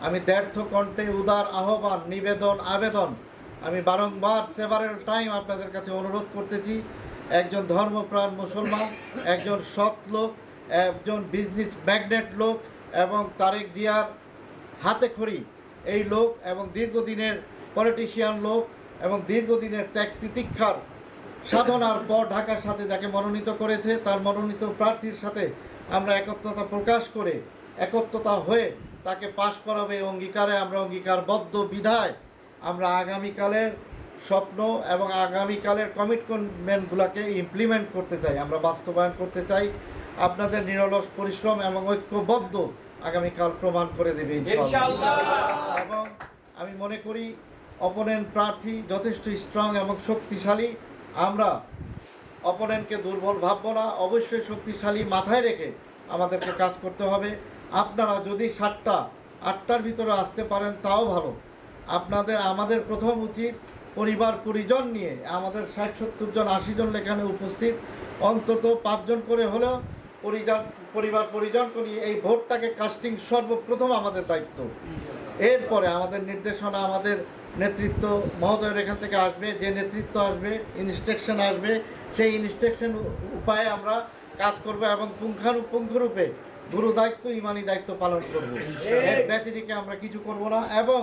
আমি দ্ব্যর্থ কণ্ঠে উদার আহ্বান, নিবেদন, আবেদন আমি বারংবার সেভারেল টাইম আপনাদের কাছে অনুরোধ করতেছি। একজন ধর্মপ্রাণ মুসলমান, একজন সৎ লোক, একজন বিজনেস ম্যাগনেট লোক এবং তারেক জিয়ার হাতে খড়ি এই লোক এবং দীর্ঘদিনের পলিটিশিয়ান লোক এবং দীর্ঘদিনের ত্যাগ তিতিক্ষার সাধনার পর ঢাকার সাথে যাকে মনোনীত করেছে তার মনোনীত প্রার্থীর সাথে আমরা একত্রতা প্রকাশ করে একত্রতা হয়ে তাকে পাশ করাবে অঙ্গীকারে আমরা অঙ্গীকারবদ্ধ বিধায় আমরা আগামীকালের স্বপ্ন এবং আগামীকালের কমিটমেন্টগুলোকে ইমপ্লিমেন্ট করতে চাই, আমরা বাস্তবায়ন করতে চাই। আপনাদের নিরলস পরিশ্রম এবং ঐক্যবদ্ধ আগামীকাল প্রমাণ করে দেবে ইনশাআল্লাহ। এবং আমি মনে করি অপোনেন্ট প্রার্থী যথেষ্ট স্ট্রং এবং শক্তিশালী। আমরা অপোনেন্টকে দুর্বল ভাববো না, অবশ্যই শক্তিশালী মাথায় রেখে আমাদেরকে কাজ করতে হবে। আপনারা যদি 7টা-8টার ভিতরে আসতে পারেন তাও ভালো। আমাদের প্রথম উচিত পরিবার পরিজন নিয়ে আমাদের 60-70 জন 80 জন এখানে উপস্থিত, অন্তত 5 জন করে হলেও পরিবার পরিজনকে নিয়ে এই ভোটটাকে কাস্টিং সর্বপ্রথম আমাদের দায়িত্ব। এরপরে আমাদের নির্দেশনা আমাদের নেতৃত্ব মহোদয়ের এখান থেকে আসবে, যে নেতৃত্ব আসবে, ইনস্ট্রাকশন আসবে, সেই ইনস্ট্রাকশন উপায়ে আমরা কাজ করব এবং পুঙ্খানুপুঙ্খরূপে গুরু দায়িত্ব ইমানি দায়িত্ব পালন করব। এর ব্যতিরিকে আমরা কিছু করব না এবং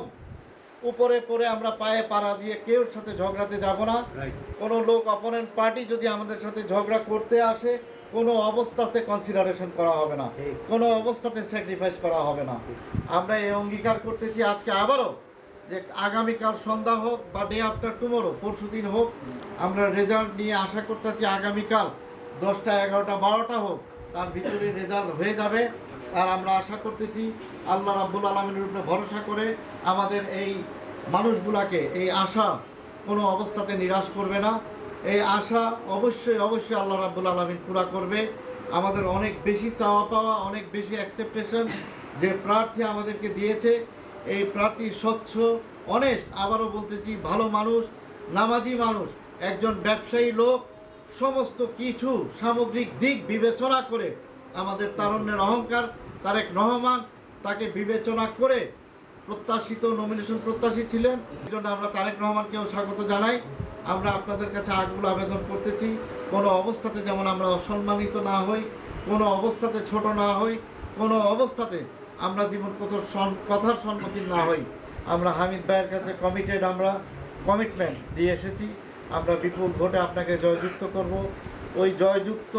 উপরে পরে আমরা পায়ে পাড়া দিয়ে কেউর সাথে ঝগড়াতে যাব না। কোনো লোক অপোনেন্ট পার্টি যদি আমাদের সাথে ঝগড়া করতে আসে কোনো অবস্থাতে কনসিডারেশন করা হবে না, কোনো অবস্থাতে স্যাক্রিফাইস করা হবে না। আমরা এই অঙ্গীকার করতেছি আজকে আবারও যে আগামীকাল সন্ধ্যা হোক বা ডে আফটার টুমোরো, পরশু দিন হোক, আমরা রেজাল্ট নিয়ে আশা করতেছি আগামীকাল 10টা, 11টা, 12টা হোক, তার ভিতরে রেজাল্ট হয়ে যাবে। আর আমরা আশা করতেছি আল্লাহ রাব্বুল আলামিনের উপরে ভরসা করে আমাদের এই মানুষগুলাকে এই আশা কোনো অবস্থাতে নিরাশ করবে না। এই আশা অবশ্যই অবশ্যই আল্লাহ রাব্বুল আলামিন পুরা করবে। আমাদের অনেক বেশি চাওয়া পাওয়া, অনেক বেশি অ্যাকসেপ্টেশন যে প্রার্থী আমাদেরকে দিয়েছে, এই প্রার্থী স্বচ্ছ, অনেস্ট, আবারও বলতেছি ভালো মানুষ, নামাজি মানুষ, একজন ব্যবসায়ী লোক, সমস্ত কিছু সামগ্রিক দিক বিবেচনা করে আমাদের তারুণ্যের অহংকার তারেক রহমান তাকে বিবেচনা করে প্রত্যাশিত নমিনেশন প্রত্যাশী ছিলেন। এই জন্য আমরা তারেক রহমানকেও স্বাগত জানাই। আমরা আপনাদের কাছে আকুল আবেদন করতেছি কোনো অবস্থাতে যেমন আমরা অসম্মানিত না হই, কোনো অবস্থাতে ছোট না হই, কোনো অবস্থাতে আমরা জীবন কথার সম্মুখীন না হই। আমরা হামিদ ভাইয়ের কাছে আমরা কমিটমেন্ট দিয়ে এসেছি, আমরা বিপুল ভোটে আপনাকে জয়যুক্ত করব। ওই জয়যুক্ত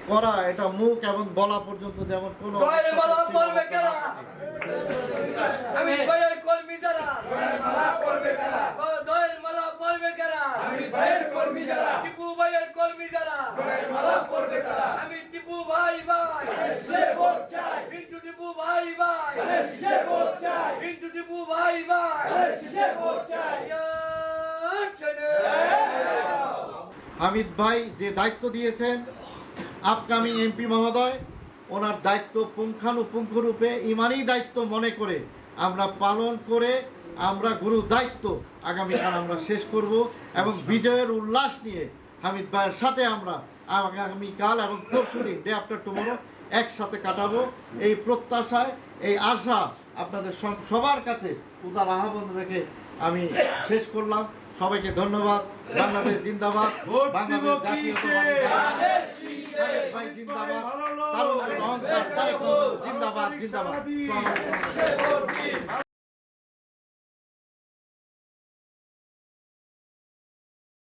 করা এটা মুখ এবং বলা পর্যন্ত যেমন কোনো হামিদ ভাই যে দায়িত্ব দিয়েছেন আপকামিং এমপি মহোদয়, ওনার দায়িত্ব পুঙ্খানুপুঙ্খরূপে ইমানি দায়িত্ব মনে করে আমরা পালন করে আমরা গুরু দায়িত্ব আগামীকাল আমরা শেষ করব এবং বিজয়ের উল্লাস নিয়ে হামিদ ভাইয়ের সাথে আমরা আগামীকাল এবং পরশুদিন ডে আফটার টুমোরো একসাথে কাটাবো। এই প্রত্যাশায়, এই আশা আপনাদের সবার কাছে উদার আহ্বান রেখে আমি শেষ করলাম। সবাইকে ধন্যবাদ। বাংলাদেশ জিন্দাবাদ, বাংলাদেশ জাতীয়তাবাদী জিন্দাবাদ, জিন্দাবাদ জিন্দাবাদ।